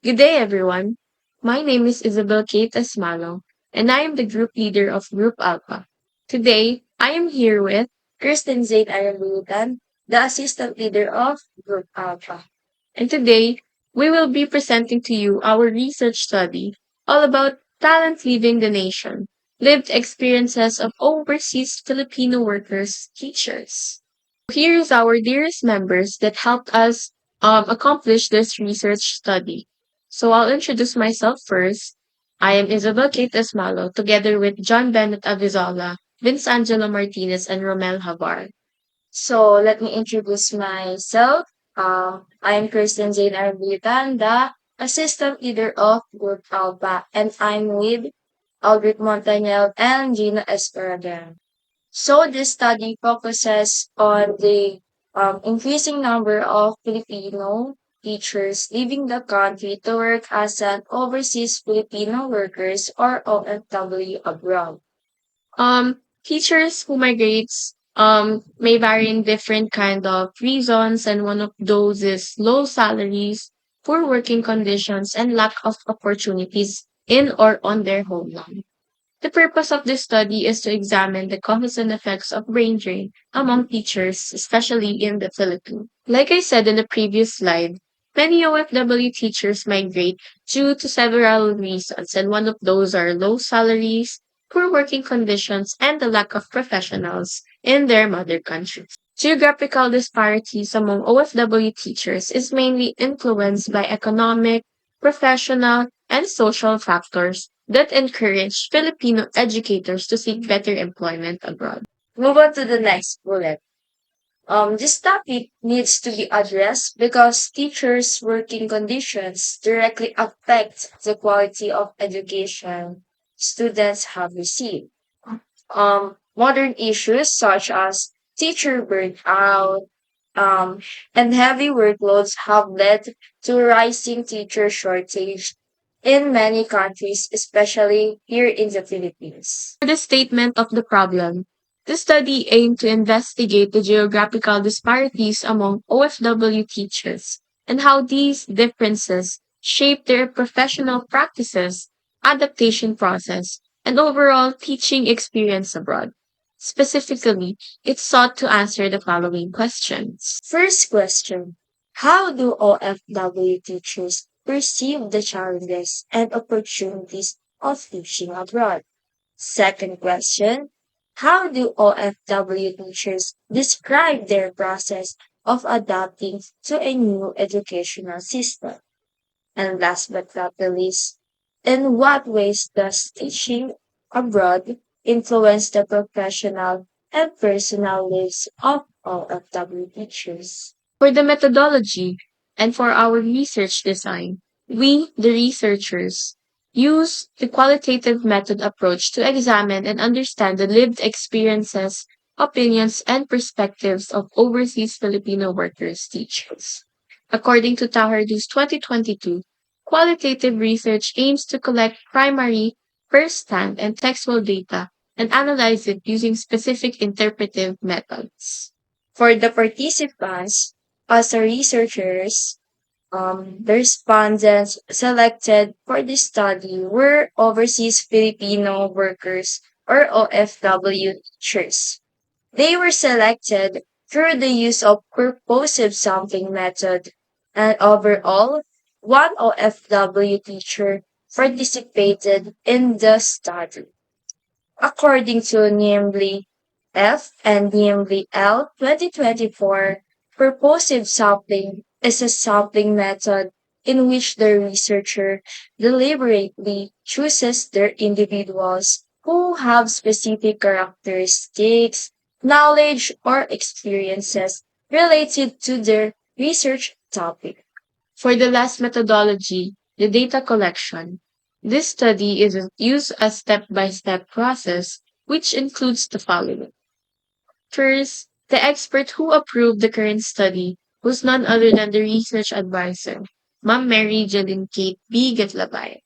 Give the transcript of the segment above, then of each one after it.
Good day, everyone. My name is Isabel Kate Asmalo, and I am the group leader of Group Alpha. Today, I am here with Kristen Zaid Arabutan, the assistant leader of Group Alpha. And today, we will be presenting to you our research study all about talent leaving the nation, lived experiences of overseas Filipino workers, teachers. Here is our dearest members that helped us accomplish this research study. So I'll introduce myself first. I am Isabel Kate Esmalo, together with John Bennett Avizola, Vince Angelo Martinez, and Romel Havar. So let me introduce myself. I am Kristen Jane Arbutan, the assistant leader of Group Alpha, and I'm with Albert Montañez and Gina Esperagan. So this study focuses on the increasing number of Filipino teachers leaving the country to work as an overseas Filipino workers or OFW abroad. Teachers who migrates may vary in different kind of reasons, and one of those is low salaries, poor working conditions, and lack of opportunities in or on their homeland. The purpose of this study is to examine the causes and effects of brain drain among teachers, especially in the Philippines. Like I said in the previous slide, many OFW teachers migrate due to several reasons, and one of those are low salaries, poor working conditions, and the lack of professionals in their mother countries. Geographical disparities among OFW teachers is mainly influenced by economic, professional, and social factors that encourage Filipino educators to seek better employment abroad. Move on to the next bullet. This topic needs to be addressed because teachers' working conditions directly affect the quality of education students have received. Modern issues such as teacher burnout and heavy workloads have led to rising teacher shortage in many countries, especially here in the Philippines. For the statement of the problem, the study aimed to investigate the geographical disparities among OFW teachers and how these differences shape their professional practices, adaptation process, and overall teaching experience abroad. Specifically, it sought to answer the following questions. First question: how do OFW teachers perceive the challenges and opportunities of teaching abroad? Second question: how do OFW teachers describe their process of adapting to a new educational system? And last but not the least, in what ways does teaching abroad influence the professional and personal lives of OFW teachers? For the methodology and for our research design, we, the researchers, use the qualitative method approach to examine and understand the lived experiences, opinions, and perspectives of overseas Filipino workers teachers. According to Tahardu's 2022, qualitative research aims to collect primary, first-hand, and textual data and analyze it using specific interpretive methods. For the participants, as the researchers, the respondents selected for this study were overseas Filipino workers or OFW teachers. They were selected through the use of purposive sampling method, and overall, one OFW teacher participated in the study. According to NIMBY F and NIMBY L 2024, purposive sampling is a sampling method in which the researcher deliberately chooses their individuals who have specific characteristics, knowledge, or experiences related to their research topic. For the last methodology, the data collection, this study is used a step-by-step process which includes the following. First, the expert who approved the current study was none other than the research advisor, Ma'am Mary Jeline Kate B. Gatlabay.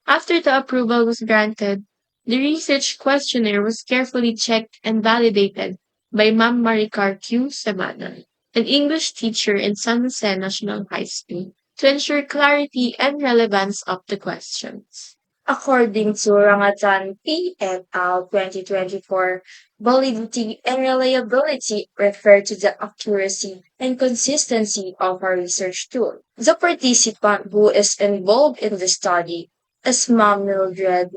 After the approval was granted, the research questionnaire was carefully checked and validated by Ma'am Maricar Q. Semana, an English teacher in San Jose National High School. to ensure clarity and relevance of the questions. According to Rangatan PNL 2024, validity and reliability refer to the accuracy and consistency of a research tool. The participant who is involved in the study is Ma'am Mildred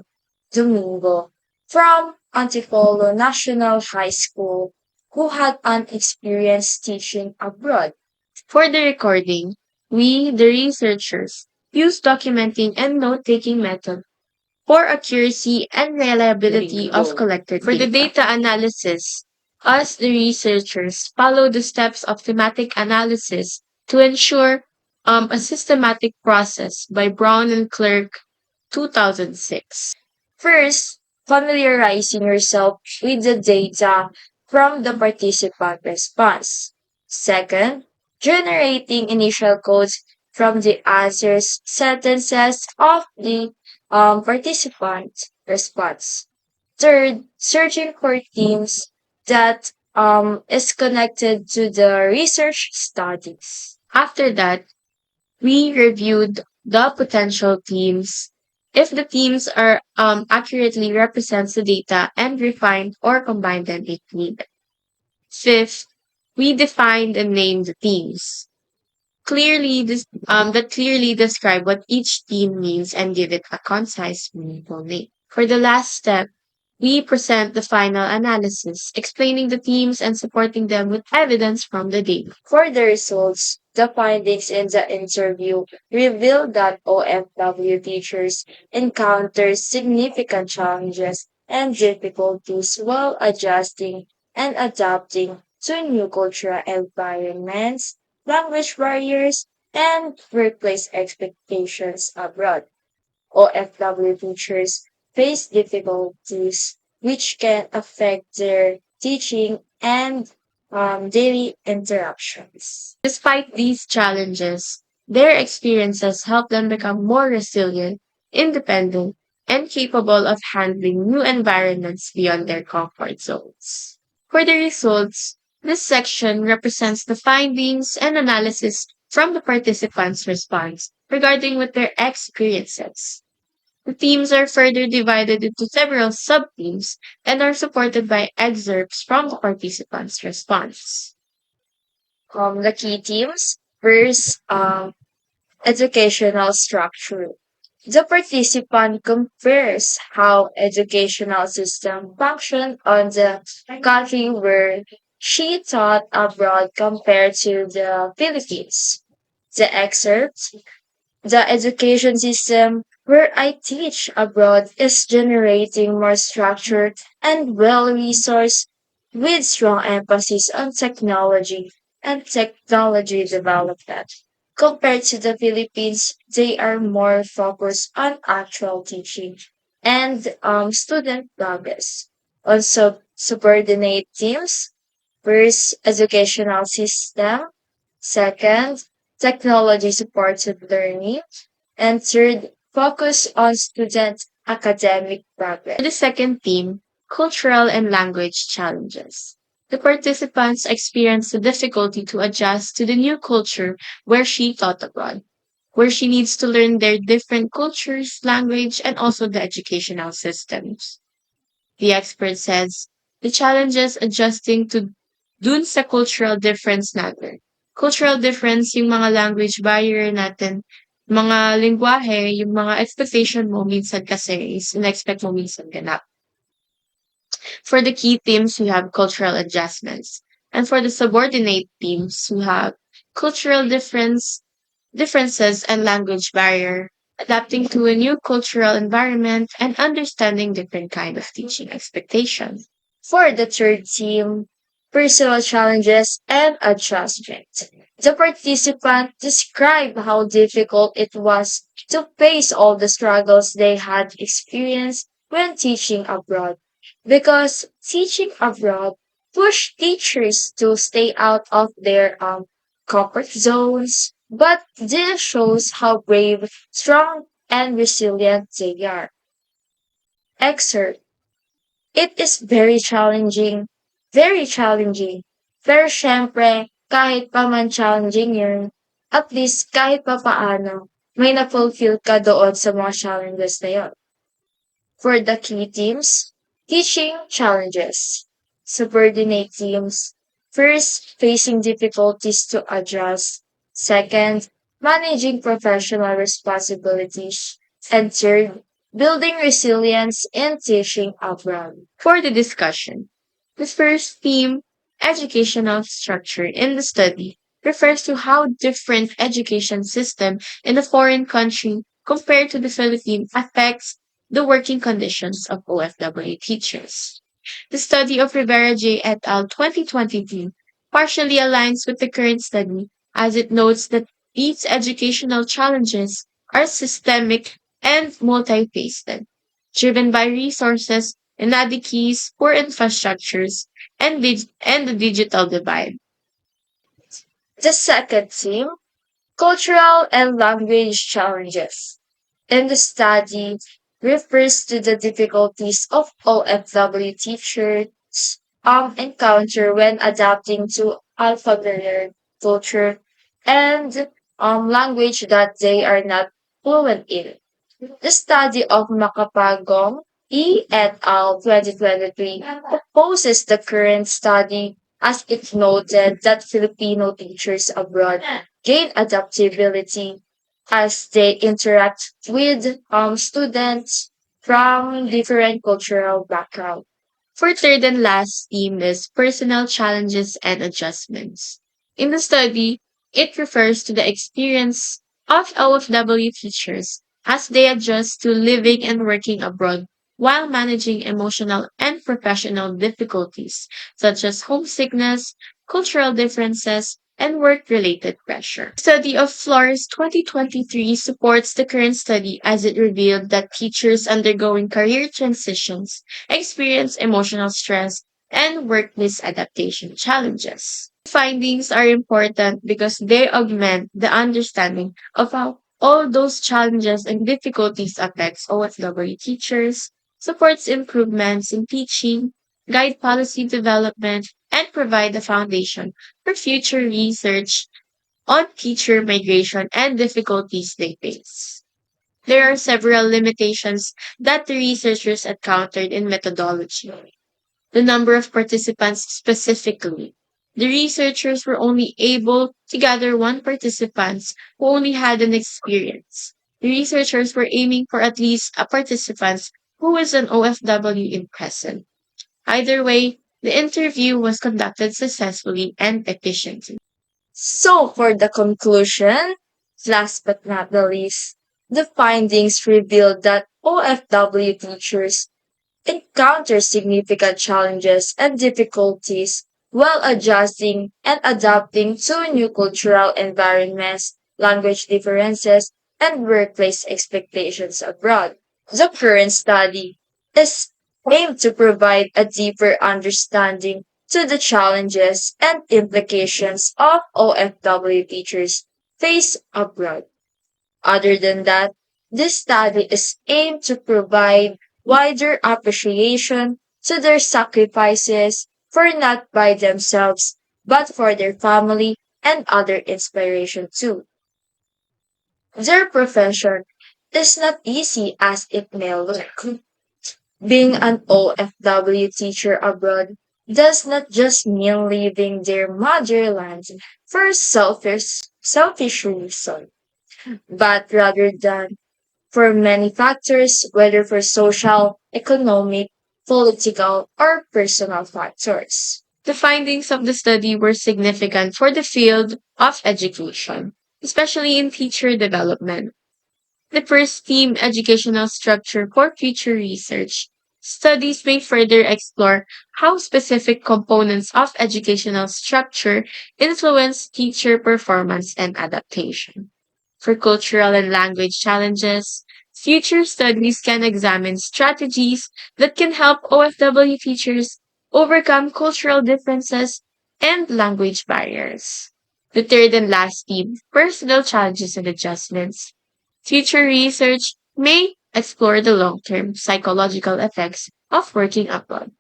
Domingo from Antipolo National High School, who had an experience teaching abroad. For the recording, we, the researchers, use documenting and note-taking method for accuracy and reliability of collected For the data analysis, us, the researchers, follow the steps of thematic analysis to ensure a systematic process by Brown and Clerk 2006. First, familiarizing yourself with the data from the participant response. Second, generating initial codes from the answers sentences of the participant response. Third, searching for themes that is connected to the research studies. After that, we reviewed the potential themes. If the themes are accurately represents the data and refined or combined them if needed. Fifth, we defined and named the themes. That clearly describe what each theme means and give it a concise, meaningful name. For the last step, we present the final analysis, explaining the themes and supporting them with evidence from the data. For the results, the findings in the interview revealed that OFW teachers encounter significant challenges and difficulties while adjusting and adapting to new cultural environments, language barriers, and workplace expectations abroad. OFW teachers face difficulties which can affect their teaching and daily interactions. Despite these challenges, their experiences help them become more resilient, independent, and capable of handling new environments beyond their comfort zones. For the results, this section represents the findings and analysis from the participants' response regarding with their experiences. The themes are further divided into several sub-themes and are supported by excerpts from the participants' response. The key themes. First, educational structure. The participant compares how educational system function on the country where she taught abroad compared to the Philippines. The excerpt, the education system where I teach abroad is generating more structured and well-resourced with strong emphasis on technology and technology development. Compared to the Philippines, they are more focused on actual teaching and student progress. Also, subordinate teams, first, educational system, second, technology supported learning, and third, focus on student academic progress. For the second theme, cultural and language challenges. The participants experienced the difficulty to adjust to the new culture where she taught abroad, where she needs to learn their different cultures, language, and also the educational systems. The expert says the challenges adjusting to dun sa cultural difference natin. Cultural difference, yung mga language barrier natin, mga lingwahe, yung mga expectation mo minsan kasi is in-expect mo minsan ganap. For the key themes, we have cultural adjustments. And for the subordinate themes, we have cultural differences and language barrier, adapting to a new cultural environment and understanding different kind of teaching expectations. For the third team, personal challenges and adjustment. The participant described how difficult it was to face all the struggles they had experienced when teaching abroad. Because teaching abroad pushed teachers to stay out of their comfort zones, but this shows how brave, strong, and resilient they are. Excerpt. It is very challenging. Very challenging. Pero syempre, kahit pa man challenging yun, At least kahit papaano, may na-fulfill ka doon sa mga challenges na yun. For the key teams, teaching challenges. Subordinate teams. First, facing difficulties to adjust. Second, managing professional responsibilities. And third, building resilience in teaching abroad. For the discussion, the first theme, educational structure in the study, refers to how different education system in a foreign country compared to the Philippines affects the working conditions of OFW teachers. The study of Rivera J. et al. 2022 partially aligns with the current study as it notes that these educational challenges are systemic and multifaceted, driven by resources, inadequacies, poor infrastructures, and the digital divide. The second theme, cultural and language challenges. In the study, refers to the difficulties of OFW teachers encounter when adapting to unfamiliar culture and language that they are not fluent in. The study of Makapagong et al. 2023 opposes the current study as it noted that Filipino teachers abroad gain adaptability as they interact with students from different cultural backgrounds. For third and last theme is personal challenges and adjustments. In the study, it refers to the experience of OFW teachers as they adjust to living and working abroad while managing emotional and professional difficulties such as homesickness, cultural differences, and work-related pressure. The study of Flores 2023 supports the current study as it revealed that teachers undergoing career transitions experience emotional stress and workplace adaptation challenges. Findings are important because they augment the understanding of how all those challenges and difficulties affects OFW teachers, supports improvements in teaching, guide policy development, and provide the foundation for future research on teacher migration and difficulties they face. There are several limitations that the researchers encountered in methodology. The number of participants specifically. The researchers were only able to gather one participant who only had an experience. The researchers were aiming for at least a participant who was an OFW in present. Either way, the interview was conducted successfully and efficiently. So for the conclusion, last but not the least, the findings revealed that OFW teachers encounter significant challenges and difficulties while adjusting and adapting to new cultural environments, language differences, and workplace expectations abroad. The current study is aimed to provide a deeper understanding to the challenges and implications of OFW teachers face abroad. Other than that, this study is aimed to provide wider appreciation to their sacrifices for not by themselves, but for their family and other inspiration too. Their profession is not easy as it may look. Being an OFW teacher abroad does not just mean leaving their motherland for selfish reasons, but rather than for many factors, whether for social, economic, political, or personal factors. The findings of the study were significant for the field of education, especially in teacher development. The first theme, educational structure for future research. Studies may further explore how specific components of educational structure influence teacher performance and adaptation. For cultural and language challenges, future studies can examine strategies that can help OFW teachers overcome cultural differences and language barriers. The third and last theme, personal challenges and adjustments. Future research may explore the long-term psychological effects of working abroad.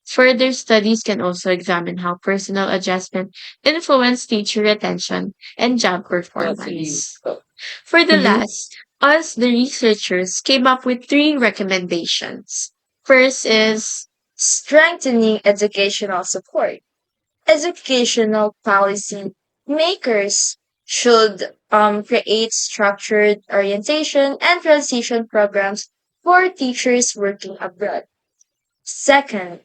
Further studies can also examine how personal adjustment influence teacher retention and job performance. For the Mhm. last, us, the researchers, came up with three recommendations. First is Strengthening educational support. Educational policy makers should create structured orientation and transition programs for teachers working abroad. Second,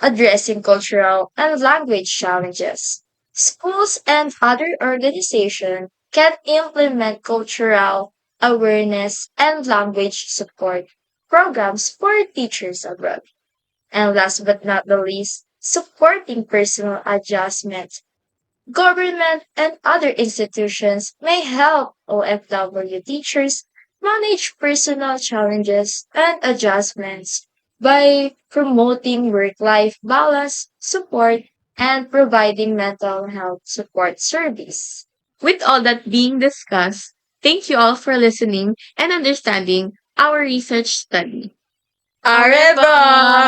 addressing cultural and language challenges. Schools and other organizations can implement cultural awareness and language support programs for teachers abroad. And last but not the least, supporting personal adjustments. Government and other institutions may help OFW teachers manage personal challenges and adjustments by promoting work-life balance, support, and providing mental health support service. with all that being discussed, thank you all for listening and understanding our research study. Areva!